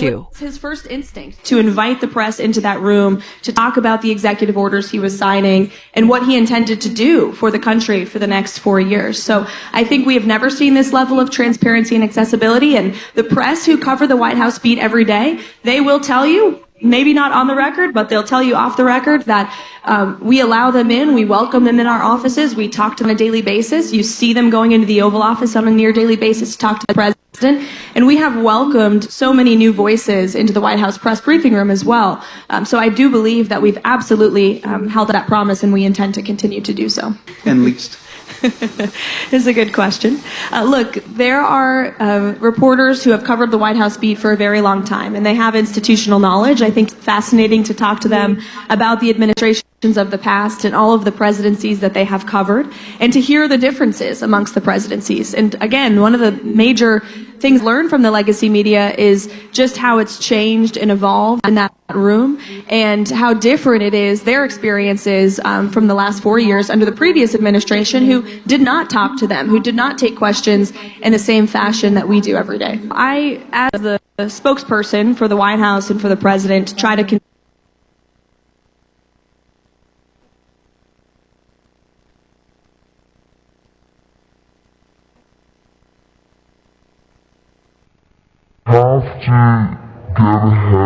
It's his first instinct to invite the press into that room to talk about the executive orders he was signing and what he intended to do for the country for the next 4 years. So I think we have never seen this level of transparency and accessibility, and the press who cover the White House beat every day, they will tell you, maybe not on the record, but they'll tell you off the record that we allow them in, we welcome them in our offices, we talk to them on a daily basis. You see them going into the Oval Office on a near daily basis to talk to the president. And we have welcomed so many new voices into the White House press briefing room as well. So I do believe that we've absolutely held that promise, and we intend to continue to do so. And least. This is a good question. Look, there are reporters who have covered the White House beat for a very long time, and they have institutional knowledge. I think it's fascinating to talk to them about the administrations of the past and all of the presidencies that they have covered, and to hear the differences amongst the presidencies. And again, one of the major things learned from the legacy media is just how it's changed and evolved in that room, and how different it is, their experiences from the last 4 years under the previous administration, who did not talk to them, who did not take questions in the same fashion that we do every day. I, as the spokesperson for the White House and for the president, try to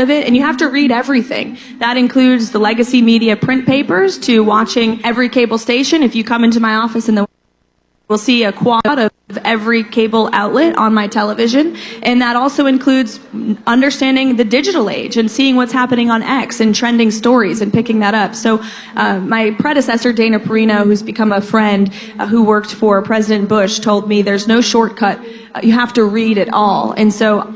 of it, and you have to read everything. That includes the legacy media print papers to watching every cable station. If you come into my office in the we'll see a quad of every cable outlet on my television, and that also includes understanding the digital age and seeing what's happening on X and trending stories and picking that up. So my predecessor, Dana Perino, who's become a friend who worked for President Bush, told me there's no shortcut. You have to read it all. And so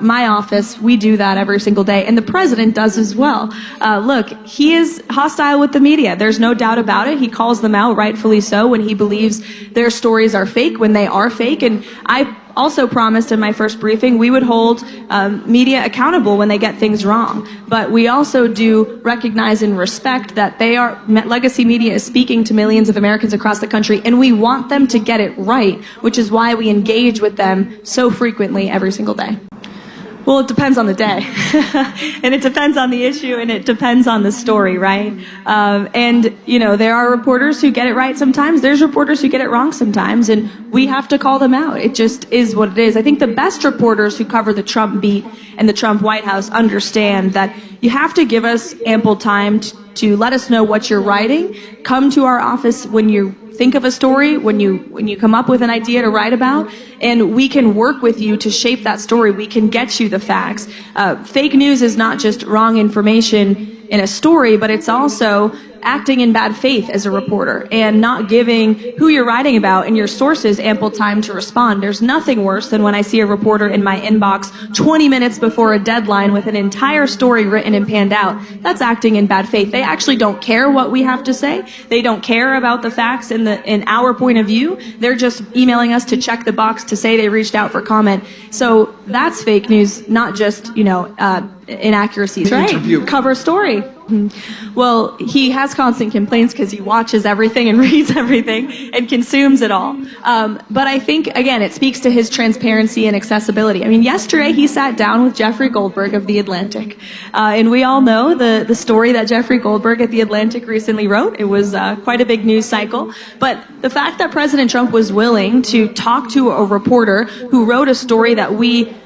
my office, we do that every single day, and the president does as well. Look, he is hostile with the media. There's no doubt about it. He calls them out, rightfully so, when he believes their stories are fake, when they are fake. And I also promised in my first briefing we would hold media accountable when they get things wrong. But we also do recognize and respect that legacy media is speaking to millions of Americans across the country, and we want them to get it right, which is why we engage with them so frequently every single day. Well, it depends on the day, and it depends on the issue, and it depends on the story, right? And, you know, there are reporters who get it right sometimes. There's reporters who get it wrong sometimes, and we have to call them out. It just is what it is. I think the best reporters who cover the Trump beat and the Trump White House understand that you have to give us ample time to let us know what you're writing. Come to our office when you think of a story, when you come up with an idea to write about, and we can work with you to shape that story. We can get you the facts. Fake news is not just wrong information in a story, but it's also acting in bad faith as a reporter and not giving who you're writing about and your sources ample time to respond. There's nothing worse than when I see a reporter in my inbox 20 minutes before a deadline with an entire story written and panned out. That's acting in bad faith. They actually don't care what we have to say. They don't care about the facts in our point of view. They're just emailing us to check the box to say they reached out for comment. So that's fake news, not just, inaccuracies, right? Interview. Cover story. Well, he has constant complaints because he watches everything and reads everything and consumes it all. But I think, again, it speaks to his transparency and accessibility. I mean, yesterday he sat down with Jeffrey Goldberg of The Atlantic. And we all know the story that Jeffrey Goldberg at The Atlantic recently wrote. It was quite a big news cycle. But the fact that President Trump was willing to talk to a reporter who wrote a story that we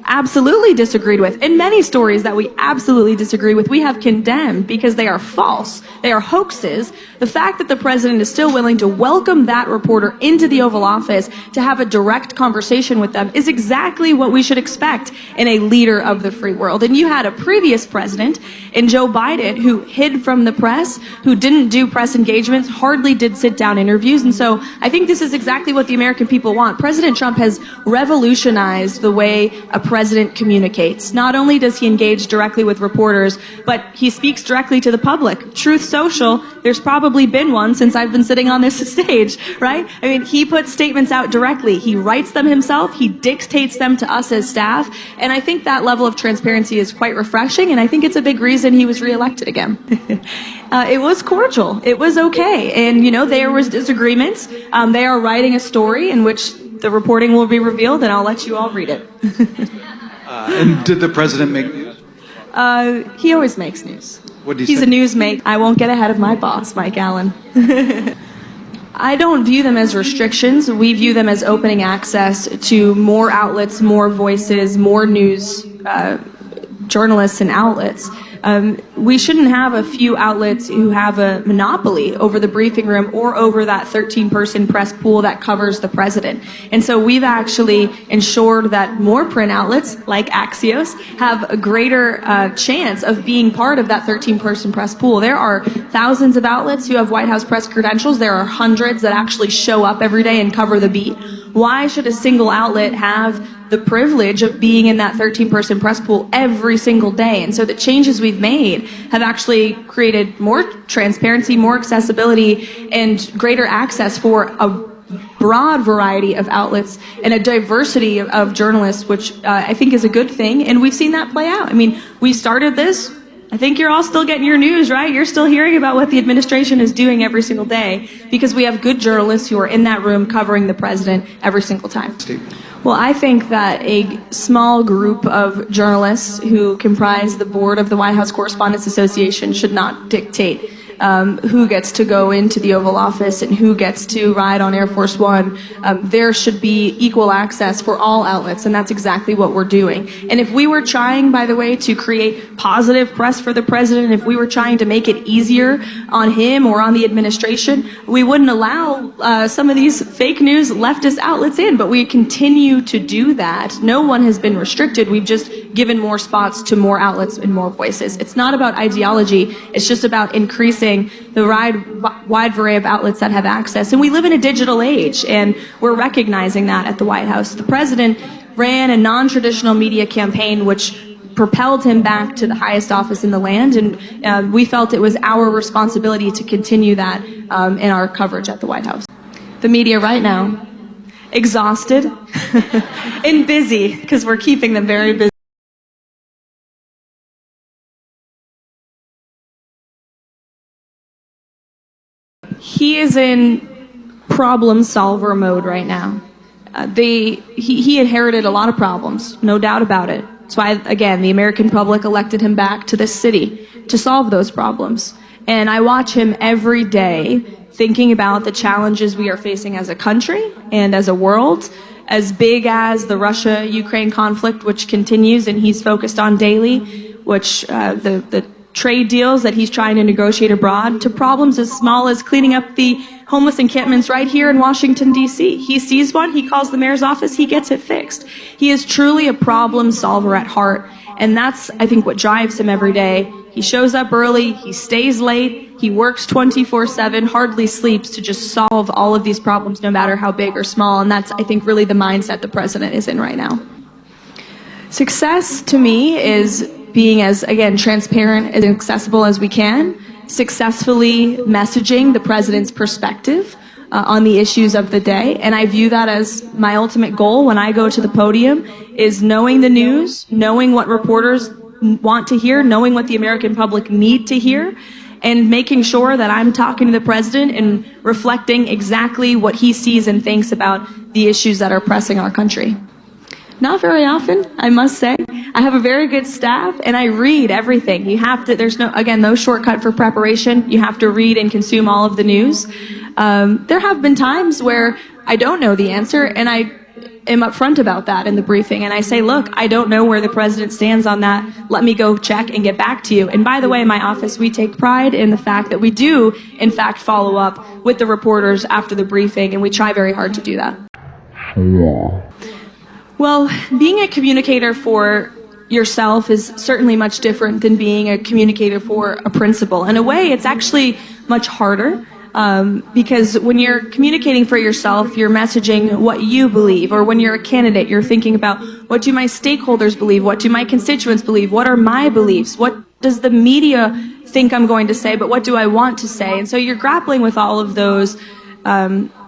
absolutely disagreed with, and many stories that we absolutely disagree with, we have condemned because they are false, they are hoaxes. The fact that the president is still willing to welcome that reporter into the Oval Office to have a direct conversation with them is exactly what we should expect in a leader of the free world. And you had a previous president in Joe Biden who hid from the press, who didn't do press engagements, hardly did sit-down interviews. And so I think this is exactly what the American people want. President Trump has revolutionized the way a president communicates. Not only does he engage directly with reporters, but he speaks directly to the public. Truth Social, there's probably been one since I've been sitting on this stage, right? I mean, he puts statements out directly. He writes them himself. He dictates them to us as staff. And I think that level of transparency is quite refreshing, and I think it's a big reason he was reelected again. It was cordial. It was okay. And, there was disagreements. They are writing a story in which the reporting will be revealed, and I'll let you all read it. And did the president make news? He always makes news. What did he He's say? a newsmate. I won't get ahead of my boss, Mike Allen. I don't view them as restrictions. We view them as opening access to more outlets, more voices, more news journalists and outlets. We shouldn't have a few outlets who have a monopoly over the briefing room or over that 13-person press pool that covers the president. And so we've actually ensured that more print outlets, like Axios, have a greater chance of being part of that 13-person press pool. There are thousands of outlets who have White House press credentials. There are hundreds that actually show up every day and cover the beat. Why should a single outlet have the privilege of being in that 13-person press pool every single day? And so the changes we've made have actually created more transparency, more accessibility, and greater access for a broad variety of outlets and a diversity of journalists, which I think is a good thing. And we've seen that play out. I mean, we started this. I think you're all still getting your news, right? You're still hearing about what the administration is doing every single day because we have good journalists who are in that room covering the president every single time. Well, I think that a small group of journalists who comprise the board of the White House Correspondents Association should not dictate who gets to go into the Oval Office and who gets to ride on Air Force One. There should be equal access for all outlets, and that's exactly what we're doing. And if we were trying, by the way, to create positive press for the president, if we were trying to make it easier on him or on the administration, we wouldn't allow some of these fake news leftist outlets in, but we continue to do that. No one has been restricted. We've just given more spots to more outlets and more voices. It's not about ideology. It's just about increasing the wide variety of outlets that have access. And we live in a digital age, and we're recognizing that at the White House. The president ran a non-traditional media campaign which propelled him back to the highest office in the land, and we felt it was our responsibility to continue that in our coverage at the White House. The media right now, exhausted and busy, because we're keeping them very busy. He is in problem solver mode right now. He inherited a lot of problems, no doubt about it. That's why, again, the American public elected him back to this city to solve those problems. And I watch him every day thinking about the challenges we are facing as a country and as a world, as big as the Russia-Ukraine conflict, which continues and he's focused on daily, which the trade deals that he's trying to negotiate abroad, to problems as small as cleaning up the homeless encampments right here in Washington, D.C. He sees one, he calls the mayor's office, he gets it fixed. He is truly a problem solver at heart, and that's, I think, what drives him every day. He shows up early, he stays late, he works 24/7, hardly sleeps to just solve all of these problems, no matter how big or small, and that's, I think, really the mindset the president is in right now. Success, to me, is being as, again, transparent and accessible as we can, successfully messaging the president's perspective on the issues of the day. And I view that as my ultimate goal when I go to the podium, is knowing the news, knowing what reporters want to hear, knowing what the American public need to hear, and making sure that I'm talking to the president and reflecting exactly what he sees and thinks about the issues that are pressing our country. Not very often, I must say. I have a very good staff, and I read everything. You have to, there's no shortcut for preparation. You have to read and consume all of the news. There have been times where I don't know the answer, and I am upfront about that in the briefing. And I say, look, I don't know where the president stands on that. Let me go check and get back to you. And by the way, in my office, we take pride in the fact that we do, in fact, follow up with the reporters after the briefing, and we try very hard to do that. Well, being a communicator for yourself is certainly much different than being a communicator for a principal. In a way, it's actually much harder because when you're communicating for yourself, you're messaging what you believe, or when you're a candidate, you're thinking about what do my stakeholders believe, what do my constituents believe, what are my beliefs, what does the media think I'm going to say, but what do I want to say? And so you're grappling with all of those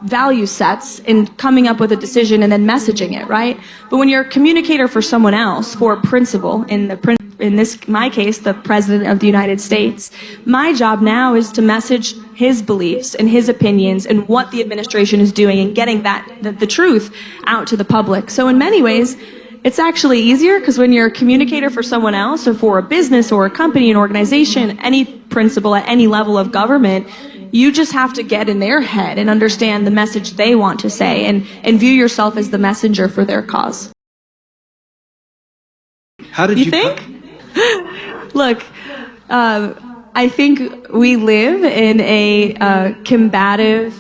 value sets and coming up with a decision and then messaging it, right? But when you're a communicator for someone else, for a principal, in my case, the President of the United States, my job now is to message his beliefs and his opinions and what the administration is doing and getting the truth out to the public. So in many ways, It's actually easier because when you're a communicator for someone else or for a business or a company, an organization, any principal at any level of government, you just have to get in their head and understand the message they want to say and view yourself as the messenger for their cause. How did You think? Look, I think we live in a combative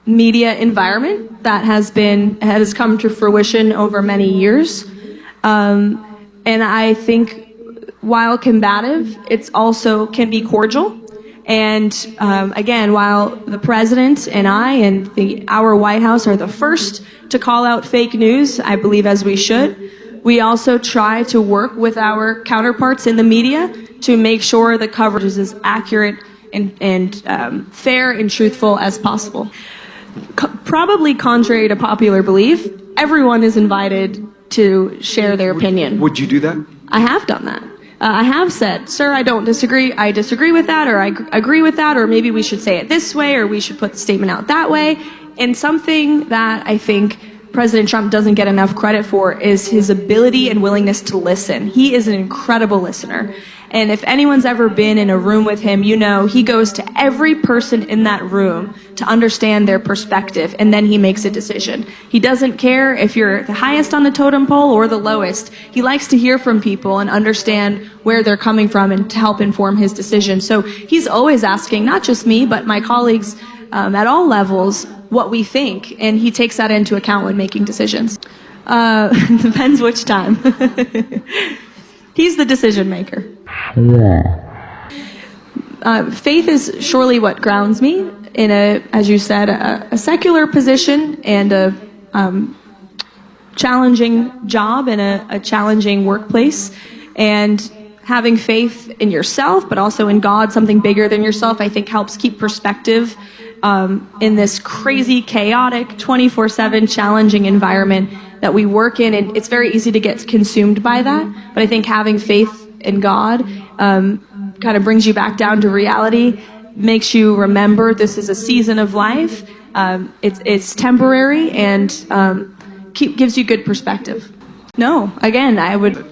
media environment that has come to fruition over many years. And I think while combative, it's also can be cordial. And again, while the president and I and our White House are the first to call out fake news, I believe as we should, we also try to work with our counterparts in the media to make sure the coverage is as accurate and fair and truthful as possible. Probably contrary to popular belief, everyone is invited to share their opinion. Would you do that? I have done that. I have said, sir, I don't disagree. I disagree with that, or I agree with that, or maybe we should say it this way, or we should put the statement out that way. And something that I think President Trump doesn't get enough credit for is his ability and willingness to listen. He is an incredible listener. And if anyone's ever been in a room with him, you know he goes to every person in that room to understand their perspective, and then he makes a decision. He doesn't care if you're the highest on the totem pole or the lowest. He likes to hear from people and understand where they're coming from and to help inform his decision. So he's always asking, not just me, but my colleagues at all levels, what we think, and he takes that into account when making decisions. Depends which time. He's the decision maker. Faith is surely what grounds me in as you said, a secular position and a challenging job and a challenging workplace. And having faith in yourself, but also in God, something bigger than yourself, I think helps keep perspective in this crazy, chaotic, 24/7 challenging environment that we work in. And it's very easy to get consumed by that. But I think having faith in God kind of brings you back down to reality, makes you remember this is a season of life. It's temporary and gives you good perspective. No, again, I would,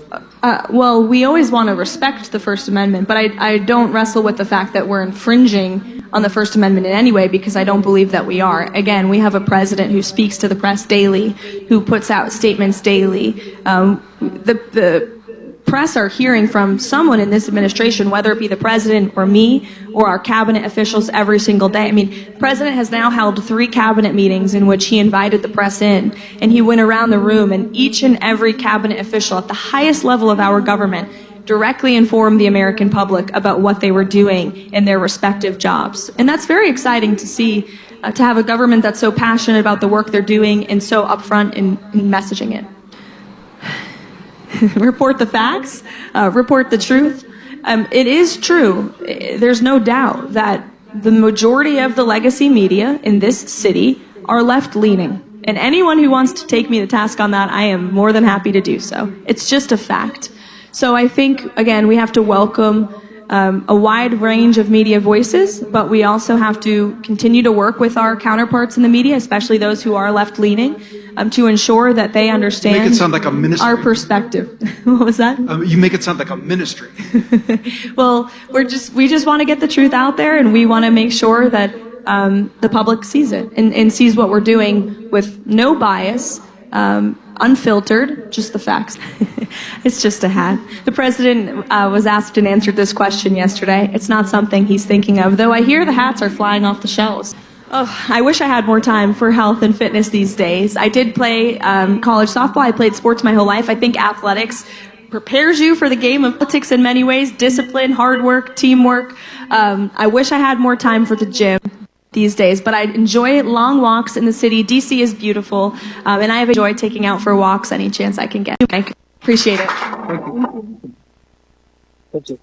well, we always want to respect the First Amendment, but I don't wrestle with the fact that we're infringing on the First Amendment in any way, because I don't believe that we are. Again, we have a president who speaks to the press daily, who puts out statements daily. The press are hearing from someone in this administration, whether it be the president or me or our cabinet officials every single day. I mean, the president has now held 3 cabinet meetings in which he invited the press in, and he went around the room, and each and every cabinet official at the highest level of our government directly informed the American public about what they were doing in their respective jobs. And that's very exciting to see, to have a government that's so passionate about the work they're doing and so upfront in messaging it. Report the facts, report the truth. It is true, there's no doubt that the majority of the legacy media in this city are left-leaning. And anyone who wants to take me to task on that, I am more than happy to do so. It's just a fact. So I think, again, we have to welcome a wide range of media voices, but we also have to continue to work with our counterparts in the media, especially those who are left-leaning, to ensure that they understand make it sound like a ministry. Our perspective. What was that? You make it sound like a ministry. Well, we just want to get the truth out there, and we want to make sure that the public sees it and sees what we're doing with no bias, unfiltered, just the facts. It's just a hat. The president was asked and answered this question yesterday. It's not something he's thinking of, though I hear the hats are flying off the shelves. Oh, I wish I had more time for health and fitness these days. I did play college softball. I played sports my whole life. I think athletics prepares you for the game of politics in many ways. Discipline, hard work, teamwork. I wish I had more time for the gym these days, but I enjoy long walks in the city. DC is beautiful, and I have enjoyed taking out for walks any chance I can get. I appreciate it. Thank you.